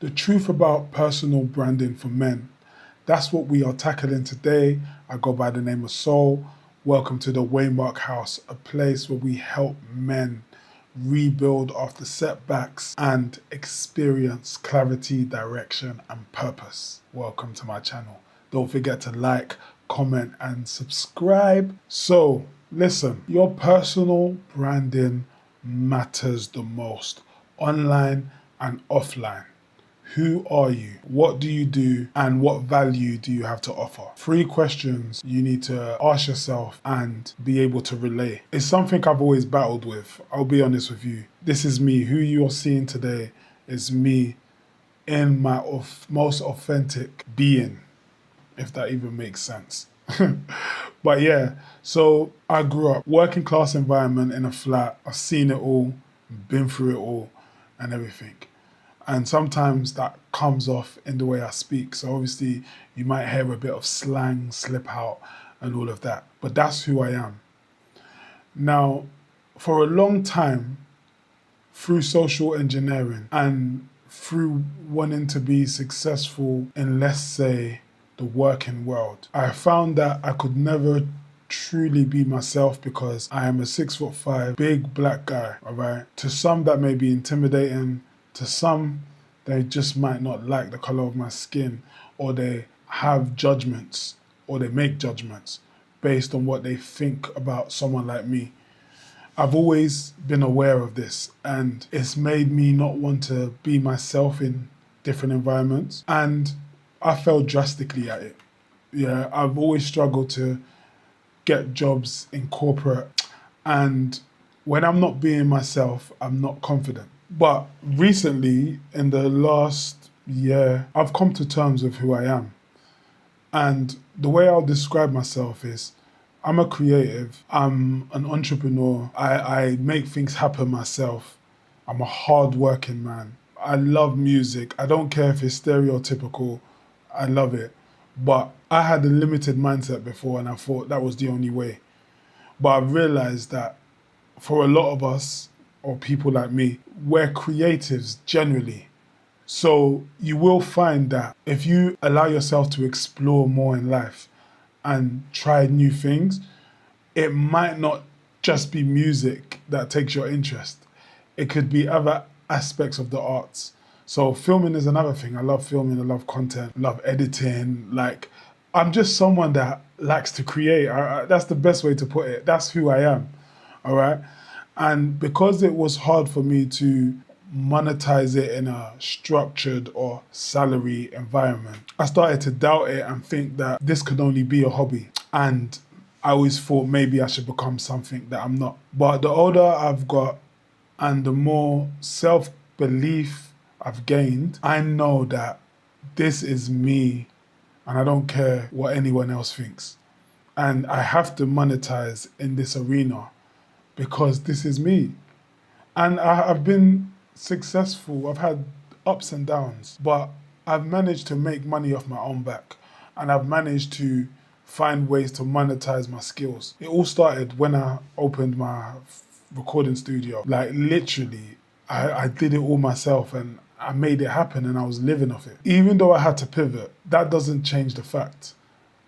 The truth about personal branding for men. That's what we are tackling today. I go by the name of Soul. Welcome to the Waymark House, a place where we help men rebuild after setbacks and experience clarity, direction, and purpose. Welcome to my channel. Don't forget to like, comment, and subscribe. So, listen, your personal branding matters the most, online and offline. Who are you? What do you do? And what value do you have to offer? 3 questions you need to ask yourself and be able to relay. It's something I've always battled with. I'll be honest with you. This is me. Who you're seeing today is me in my most authentic being, if that even makes sense. But yeah, so I grew up working class environment in a flat. I've seen it all, been through it all and everything. And sometimes that comes off in the way I speak. So obviously you might hear a bit of slang slip out and all of that, but that's who I am. Now, for a long time, through social engineering and through wanting to be successful in, let's say, the working world, I found that I could never truly be myself because I am a 6'5" big black guy, all right? To some that may be intimidating, to some they just might not like the color of my skin, or they have judgments, or they make judgments based on what they think about someone like me. I've always been aware of this, and it's made me not want to be myself in different environments, and I fell drastically at it. Yeah, I've always struggled to get jobs in corporate, and when I'm not being myself, I'm not confident. But recently, in the last year, I've come to terms with who I am. And the way I'll describe myself is, I'm a creative, I'm an entrepreneur, I make things happen myself, I'm a hard-working man. I love music, I don't care if it's stereotypical, I love it. But I had a limited mindset before and I thought that was the only way. But I've realized that for a lot of us, or people like me, we're creatives generally. So you will find that if you allow yourself to explore more in life and try new things, it might not just be music that takes your interest. It could be other aspects of the arts. So filming is another thing. I love filming, I love content, I love editing. Like, I'm just someone that likes to create. That's the best way to put it. That's who I am, all right? And because it was hard for me to monetize it in a structured or salary environment, I started to doubt it and think that this could only be a hobby. And I always thought maybe I should become something that I'm not. But the older I've got and the more self-belief I've gained, I know that this is me and I don't care what anyone else thinks. And I have to monetize in this arena because this is me. And I've been successful. I've had ups and downs, but I've managed to make money off my own back. And I've managed to find ways to monetize my skills. It all started when I opened my recording studio. Like literally, I did it all myself and I made it happen and I was living off it. Even though I had to pivot, that doesn't change the fact.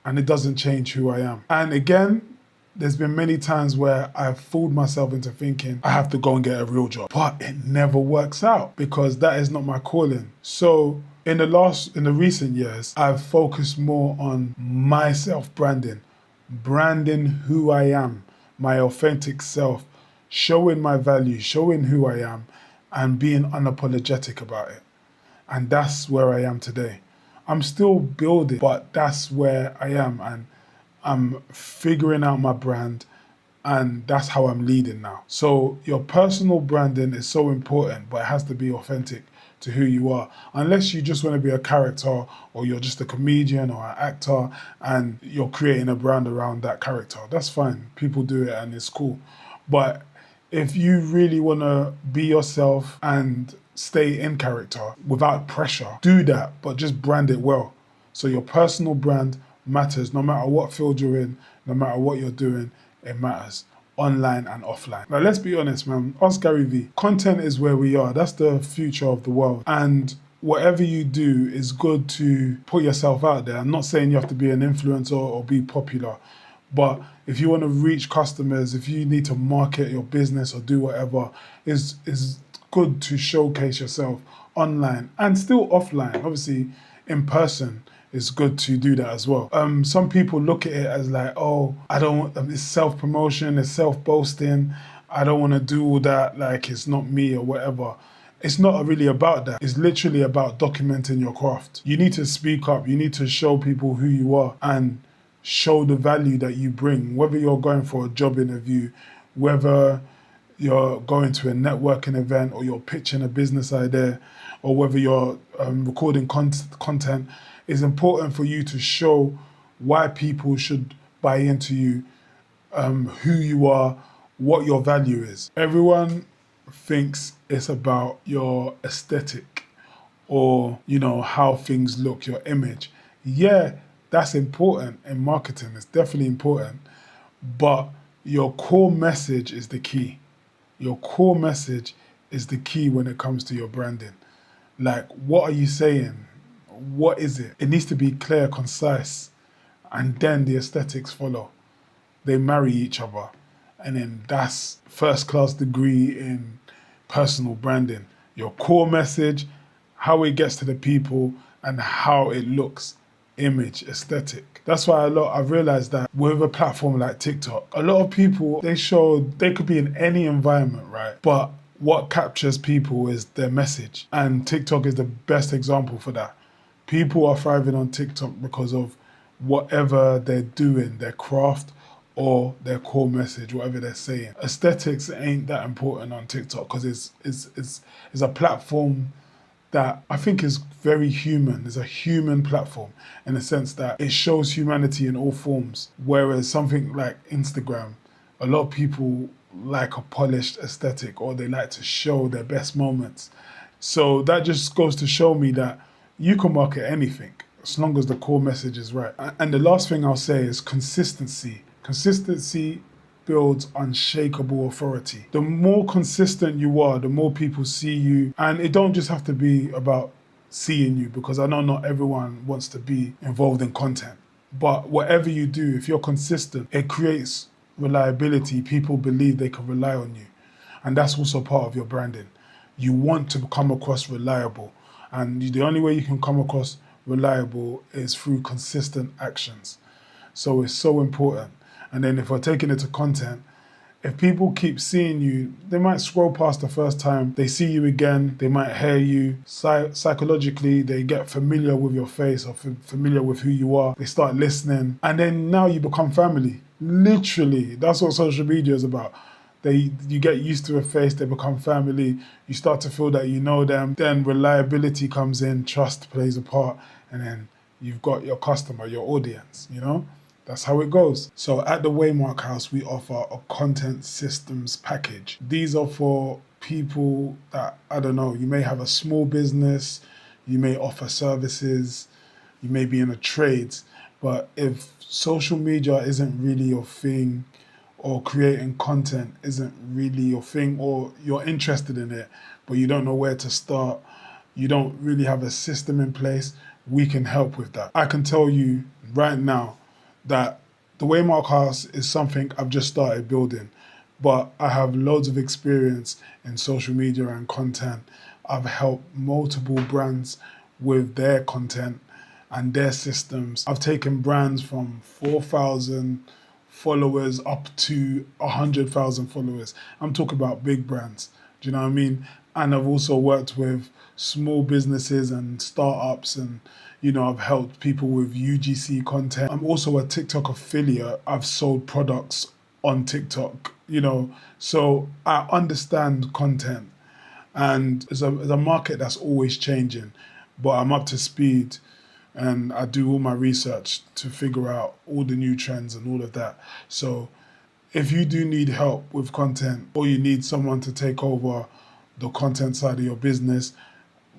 And it doesn't change who I am. And again, there's been many times where I've fooled myself into thinking I have to go and get a real job, but it never works out because that is not my calling. So in the recent years, I've focused more on my self-branding, branding who I am, my authentic self, showing my value, showing who I am, and being unapologetic about it. And that's where I am today. I'm still building, but that's where I am. And I'm figuring out my brand, and that's how I'm leading now. So your personal branding is so important, but it has to be authentic to who you are. Unless you just want to be a character, or you're just a comedian or an actor and you're creating a brand around that character, that's fine. People do it and it's cool. But if you really want to be yourself and stay in character without pressure, do that, but just brand it well. So your personal brand matters no matter what field you're in, no matter what you're doing, it matters. Online and offline. Now let's be honest, man. Ask Gary V. Content is where we are. That's the future of the world. And whatever you do is good to put yourself out there. I'm not saying you have to be an influencer or be popular, but if you want to reach customers, if you need to market your business or do whatever, is good to showcase yourself online and still offline. Obviously, in person, it's good to do that as well. Some people look at it as like, oh, I don't. It's self promotion, it's self boasting. I don't want to do all that. Like it's not me or whatever. It's not really about that. It's literally about documenting your craft. You need to speak up. You need to show people who you are and show the value that you bring, whether you're going for a job interview, whether you're going to a networking event or you're pitching a business idea, or whether you're recording content. It's important for you to show why people should buy into you, who you are, what your value is. Everyone thinks it's about your aesthetic or, how things look, your image. Yeah, that's important in marketing. It's definitely important. But your core message is the key. Your core message is the key when it comes to your branding. Like, what are you saying? What is it? It needs to be clear, concise, and then the aesthetics follow. They marry each other. And then that's first class degree in personal branding. Your core message, how it gets to the people, and how it looks, image, aesthetic. That's why I've realized that with a platform like TikTok, a lot of people, they could be in any environment, right? But what captures people is their message. And TikTok is the best example for that. People are thriving on TikTok because of whatever they're doing, their craft or their core message, whatever they're saying. Aesthetics ain't that important on TikTok because it's a platform that I think is very human. It's a human platform in the sense that it shows humanity in all forms. Whereas something like Instagram, a lot of people like a polished aesthetic or they like to show their best moments. So that just goes to show me that you can market anything as long as the core message is right. And the last thing I'll say is consistency. Consistency builds unshakable authority. The more consistent you are, the more people see you. And it don't just have to be about seeing you, because I know not everyone wants to be involved in content. But whatever you do, if you're consistent, it creates reliability. People believe they can rely on you. And that's also part of your branding. You want to come across reliable. And the only way you can come across reliable is through consistent actions. So it's so important. And then if we're taking it to content, if people keep seeing you, they might scroll past the first time, they see you again, they might hear you. Psychologically, they get familiar with your face or familiar with who you are. They start listening. And then now you become family. Literally, that's what social media is about. You get used to a face, they become family, you start to feel that you know them, then reliability comes in, trust plays a part, and then you've got your customer, your audience, That's how it goes. So at the Waymark House, we offer a content systems package. These are for people that, I don't know, you may have a small business, you may offer services, you may be in a trade, but if social media isn't really your thing, or creating content isn't really your thing, or you're interested in it, but you don't know where to start, you don't really have a system in place, we can help with that. I can tell you right now that the Waymark House is something I've just started building, but I have loads of experience in social media and content. I've helped multiple brands with their content and their systems. I've taken brands from 4,000 followers up to 100,000 followers. I'm talking about big brands. Do you know what I mean? And I've also worked with small businesses and startups, and I've helped people with UGC content. I'm also a TikTok affiliate. I've sold products on TikTok, so I understand content, and it's a market that's always changing, but I'm up to speed. And I do all my research to figure out all the new trends and all of that. So if you do need help with content, or you need someone to take over the content side of your business,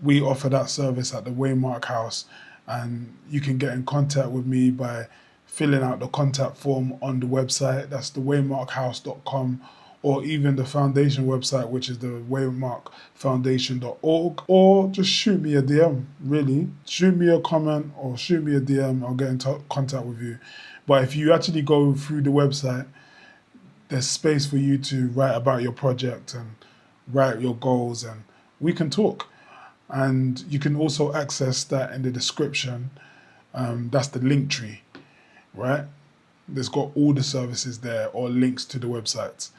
we offer that service at the Waymark House. And you can get in contact with me by filling out the contact form on the website. That's thewaymarkhouse.com. or even the foundation website, which is the waymarkfoundation.org, or just shoot me a DM, really. Shoot me a comment or shoot me a DM. I'll get in contact with you. But if you actually go through the website, there's space for you to write about your project and write your goals, and we can talk. And you can also access that in the description. That's the link tree, right? There's got all the services there or links to the websites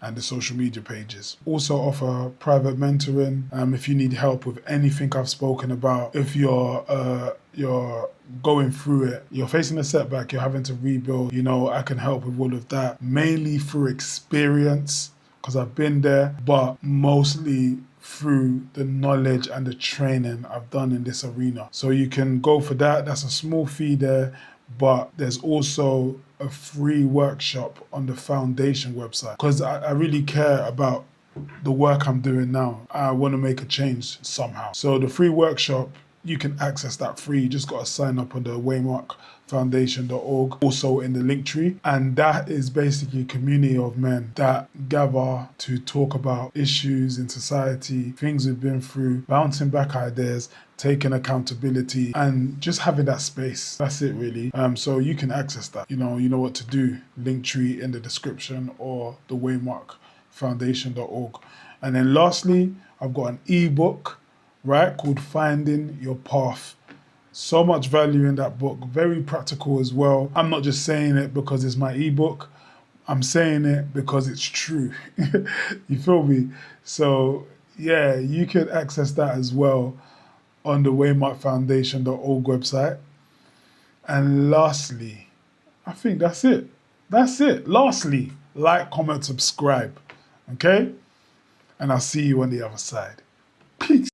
and the social media pages. Also offer private mentoring if you need help with anything I've spoken about. If you're going through it, you're facing a setback, you're having to rebuild, I can help with all of that, mainly through experience, because I've been there, but mostly through the knowledge and the training I've done in this arena. So you can go for that. That's a small fee there, but there's also a free workshop on the foundation website, because I really care about the work I'm doing now. I want to make a change somehow. So the free workshop, you can access that free. You just got to sign up on the waymarkfoundation.org, also in the link tree. And that is basically a community of men that gather to talk about issues in society, things we've been through, bouncing back ideas, taking accountability, and just having that space. That's it, really. So you can access that. You know what to do. Link tree in the description or the waymarkfoundation.org. And then lastly, I've got an ebook, right, called Finding Your Path. So much value in that book, very practical as well. I'm not just saying it because it's my ebook, I'm saying it because it's true. You feel me? So yeah, you can access that as well on the waymarkfoundation.org website. And lastly, I think that's it. Lastly, like, comment, subscribe. Okay? And I'll see you on the other side. Peace.